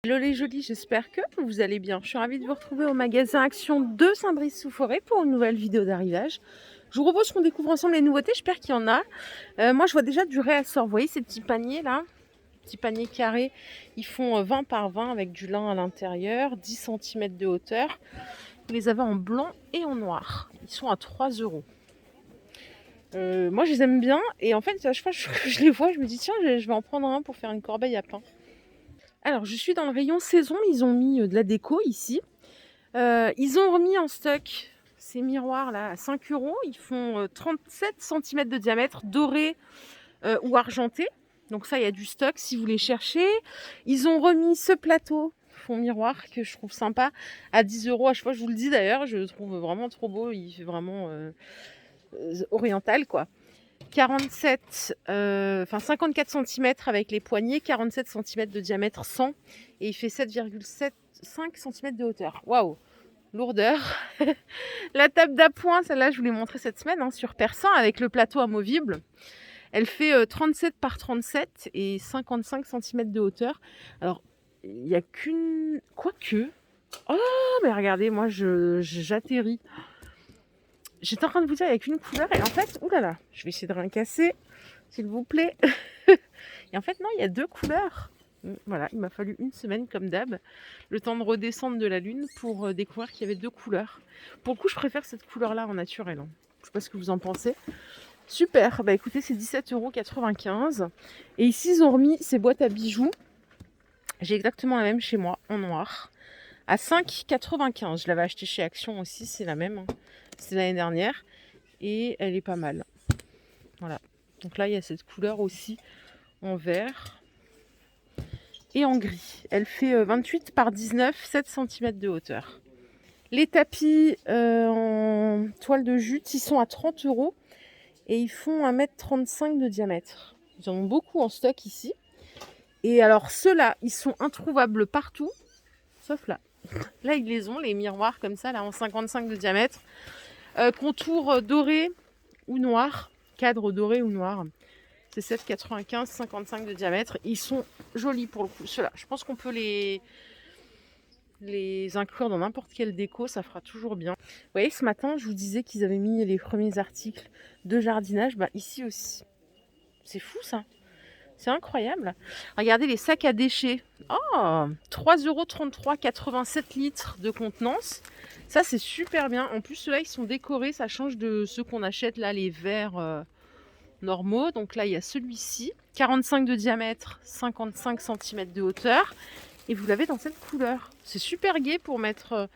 Hello les jolis, j'espère que vous allez bien. Je suis ravie de vous retrouver au magasin Action de Saint-Brice-sous-Forêt pour une nouvelle vidéo d'arrivage. Je vous propose qu'on découvre ensemble les nouveautés, j'espère qu'il y en a. Moi je vois déjà du réassort, vous voyez ces petits paniers là, petits paniers carrés, ils font 20 par 20 avec du lin à l'intérieur, 10 cm de hauteur. Vous les avez en blanc et en noir, ils sont à 3 euros. Moi je les aime bien et en fait à chaque fois que je les vois je me dis tiens je vais en prendre un pour faire une corbeille à pain. Alors, je suis dans le rayon saison. Ils ont mis de la déco ici. Ils ont remis en stock ces miroirs là à 5 euros. Ils font 37 cm de diamètre, dorés ou argentés. Donc ça, il y a du stock si vous les cherchez. Ils ont remis ce plateau fond miroir que je trouve sympa à 10 euros. À chaque fois, je vous le dis d'ailleurs, je le trouve vraiment trop beau. Il fait vraiment oriental quoi. 54 cm avec les poignées, 47 cm de diamètre sans, et il fait 7,75 cm de hauteur. Waouh, lourdeur. La table d'appoint, celle-là je vous l'ai montrée cette semaine sur persan avec le plateau amovible. Elle fait 37 par 37 et 55 cm de hauteur. Alors, il n'y a qu'une... Quoique... Oh, mais regardez, moi j'atterris. J'étais en train de vous dire, il n'y a qu'une couleur et en fait, oulala, je vais essayer de rien casser, s'il vous plaît. Et en fait, non, il y a deux couleurs. Voilà, il m'a fallu une semaine comme d'hab, le temps de redescendre de la lune pour découvrir qu'il y avait deux couleurs. Pour le coup, je préfère cette couleur-là en naturel. Je ne sais pas ce que vous en pensez. Super, bah écoutez, c'est 17,95 €. Et ici, ils ont remis ces boîtes à bijoux. J'ai exactement la même chez moi, en noir, à 5,95 €. Je l'avais acheté chez Action aussi, c'est la même. C'est l'année dernière. Et elle est pas mal. Voilà. Donc là, il y a cette couleur aussi en vert et en gris. Elle fait 28 par 19, 7 cm de hauteur. Les tapis en toile de jute, ils sont à 30 € et ils font 1,35 m de diamètre. Ils en ont beaucoup en stock ici. Et alors ceux-là, ils sont introuvables partout, sauf là. Là, ils les ont, les miroirs comme ça, là en 55 de diamètre. Contour doré ou noir, cadre doré ou noir. C'est 7,95, 55 de diamètre. Ils sont jolis pour le coup. Ceux-là, je pense qu'on peut les inclure dans n'importe quelle déco, ça fera toujours bien. Vous voyez, ce matin, je vous disais qu'ils avaient mis les premiers articles de jardinage. Bah, ici aussi. C'est fou ça. C'est incroyable. Regardez les sacs à déchets. Oh, 3,33 €, 87 litres de contenance. Ça, c'est super bien. En plus, ceux-là, ils sont décorés. Ça change de ceux qu'on achète là, les verres normaux. Donc là, il y a celui-ci. 45 de diamètre, 55 cm de hauteur. Et vous l'avez dans cette couleur. C'est super gai pour mettre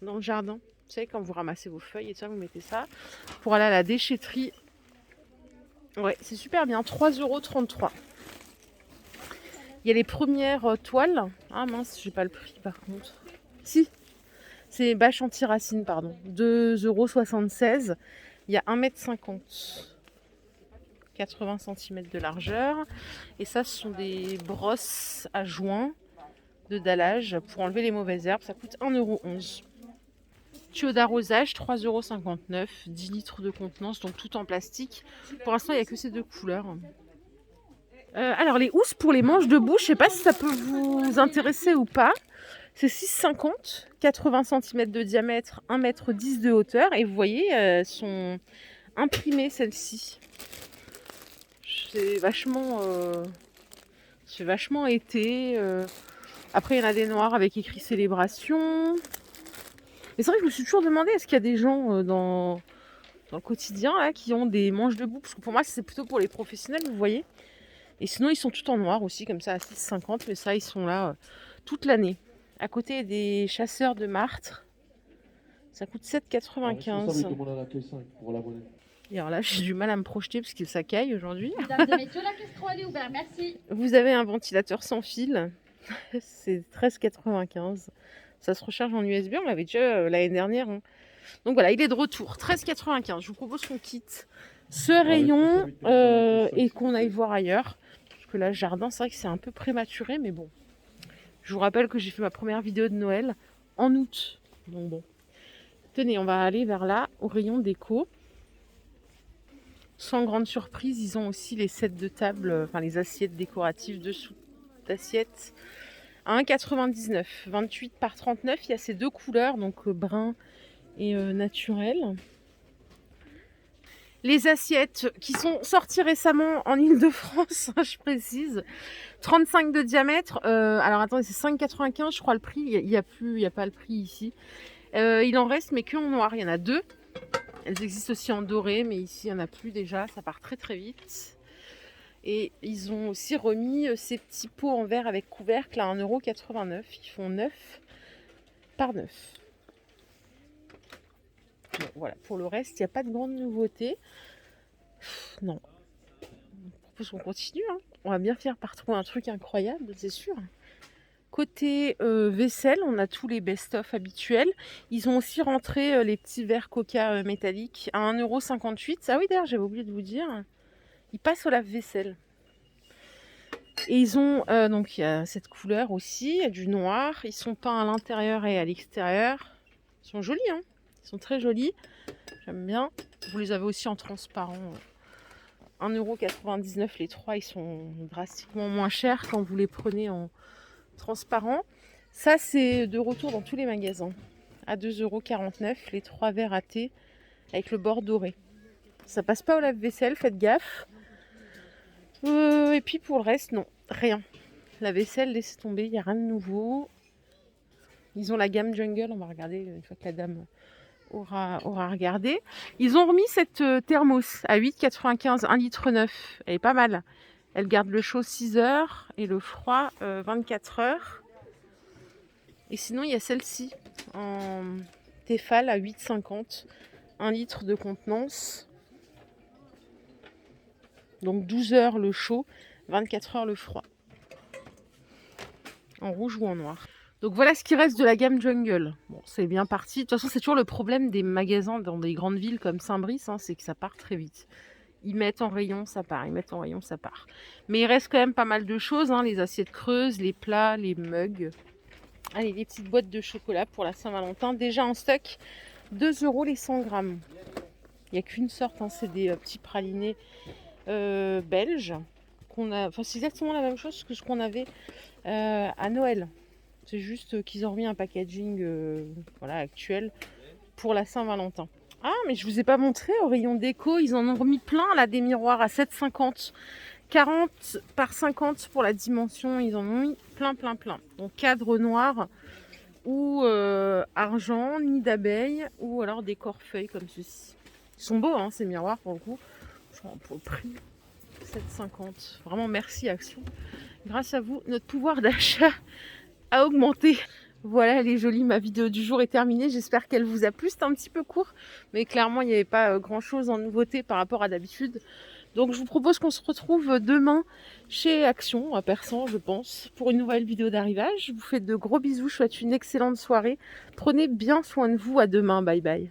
dans le jardin. Vous savez, quand vous ramassez vos feuilles et ça, vous mettez ça. Pour aller à la déchetterie. Ouais, c'est super bien. 3,33 €. Il y a les premières toiles. Ah mince, j'ai pas le prix par contre. Si, c'est bâche anti-racine, pardon. 2,76 €. Il y a 1,50 m. 80 cm de largeur. Et ça, ce sont des brosses à joint de dallage pour enlever les mauvaises herbes. Ça coûte 1,11 €. Tuyau d'arrosage, 3,59 €. 10 litres de contenance, donc tout en plastique. Pour l'instant, il n'y a que ces deux couleurs. Alors les housses pour les manches de bouche, je ne sais pas si ça peut vous intéresser ou pas. C'est 6,50 €, 80 cm de diamètre, 1,10 m de hauteur. Et vous voyez, elles sont imprimées celles-ci. C'est vachement été. Après, il y en a des noirs avec écrit célébration. Mais c'est vrai que je me suis toujours demandé, est-ce qu'il y a des gens dans le quotidien là, qui ont des manches de boue? Parce que pour moi, c'est plutôt pour les professionnels, vous voyez. Et sinon, ils sont tout en noir aussi, comme ça, à 6,50 €. Mais ça, ils sont là toute l'année. À côté, il y a des chasseurs de martre. Ça coûte 7,95 €. Et alors là, j'ai du mal à me projeter parce que ça caille aujourd'hui. Mesdames et messieurs, la classe 3 est ouverte, merci. Vous avez un ventilateur sans fil. C'est 13,95 €. Ça se recharge en USB. On l'avait déjà l'année dernière. Donc voilà, il est de retour. 13,95 €. Je vous propose qu'on quitte ce rayon et qu'on aille voir ailleurs. Parce que là, le jardin, c'est vrai que c'est un peu prématuré, mais bon. Je vous rappelle que j'ai fait ma première vidéo de Noël en août. Donc bon. Tenez, on va aller vers là, au rayon déco. Sans grande surprise, ils ont aussi les sets de table, enfin les assiettes décoratives dessous d'assiettes à 1,99 €. 28 par 39, il y a ces deux couleurs, donc brun et naturel. Les assiettes qui sont sorties récemment en Île-de-France, je précise. 35 de diamètre. Alors attendez, c'est 5,95 je crois le prix. Il n'y a pas le prix ici. Il en reste, mais que en noir. Il y en a deux. Elles existent aussi en doré, mais ici, il n'y en a plus déjà. Ça part très très vite. Et ils ont aussi remis ces petits pots en verre avec couvercle à 1,89 €. Ils font 9 par 9. Bon, voilà, pour le reste, il n'y a pas de grande nouveauté. Non. Je propose qu'on continue. Hein. On va bien finir par trouver un truc incroyable, c'est sûr. Côté vaisselle, on a tous les best-of habituels. Ils ont aussi rentré les petits verres Coca métalliques à 1,58 €. Ah oui, d'ailleurs, j'avais oublié de vous dire. Ils passent au lave-vaisselle. Et ils ont, donc il y a cette couleur aussi, il y a du noir. Ils sont peints à l'intérieur et à l'extérieur. Ils sont jolis, hein. Ils sont très jolis. J'aime bien. Vous les avez aussi en transparent. 1,99 € les trois. Ils sont drastiquement moins chers quand vous les prenez en transparent. Ça, c'est de retour dans tous les magasins. À 2,49 € les trois verres à thé avec le bord doré. Ça passe pas au lave-vaisselle, faites gaffe. Et puis pour le reste, non, rien. La vaisselle, laissez tomber, il n'y a rien de nouveau. Ils ont la gamme Jungle, on va regarder une fois que la dame aura regardé. Ils ont remis cette thermos à 8,95 €, 1,9 litre. Elle est pas mal. Elle garde le chaud 6 heures et le froid 24 heures. Et sinon, il y a celle-ci en Tefal à 8,50 €, 1 litre de contenance. Donc 12 heures le chaud, 24 heures le froid. En rouge ou en noir. Donc voilà ce qui reste de la gamme Jungle. Bon, c'est bien parti. De toute façon, c'est toujours le problème des magasins dans des grandes villes comme Saint-Brice, hein, c'est que ça part très vite. Ils mettent en rayon, ça part. Ils mettent en rayon, ça part. Mais il reste quand même pas mal de choses. Hein, les assiettes creuses, les plats, les mugs. Allez, les petites boîtes de chocolat pour la Saint-Valentin. Déjà en stock, 2 € les 100 grammes. Il n'y a qu'une sorte, hein, c'est des petits pralinés belges. Enfin, c'est exactement la même chose que ce qu'on avait à Noël. C'est juste qu'ils ont remis un packaging voilà, actuel pour la Saint-Valentin. Ah, mais je vous ai pas montré au rayon déco, ils en ont remis plein là, des miroirs à 7,50 €. 40 par 50 pour la dimension, ils en ont mis plein. Donc cadre noir ou argent, nid d'abeille ou alors décor feuille comme ceci. Ils sont beaux hein, ces miroirs pour le coup. Pour le prix, 7,50 €. Vraiment merci Action. Grâce à vous, notre pouvoir d'achat a augmenté. Voilà, elle est jolie, ma vidéo du jour est terminée. J'espère qu'elle vous a plu. C'était un petit peu court, mais clairement, il n'y avait pas grand-chose en nouveauté par rapport à d'habitude. Donc, je vous propose qu'on se retrouve demain chez Action, à Persan, je pense, pour une nouvelle vidéo d'arrivage. Je vous fais de gros bisous. Je vous souhaite une excellente soirée. Prenez bien soin de vous. À demain. Bye bye.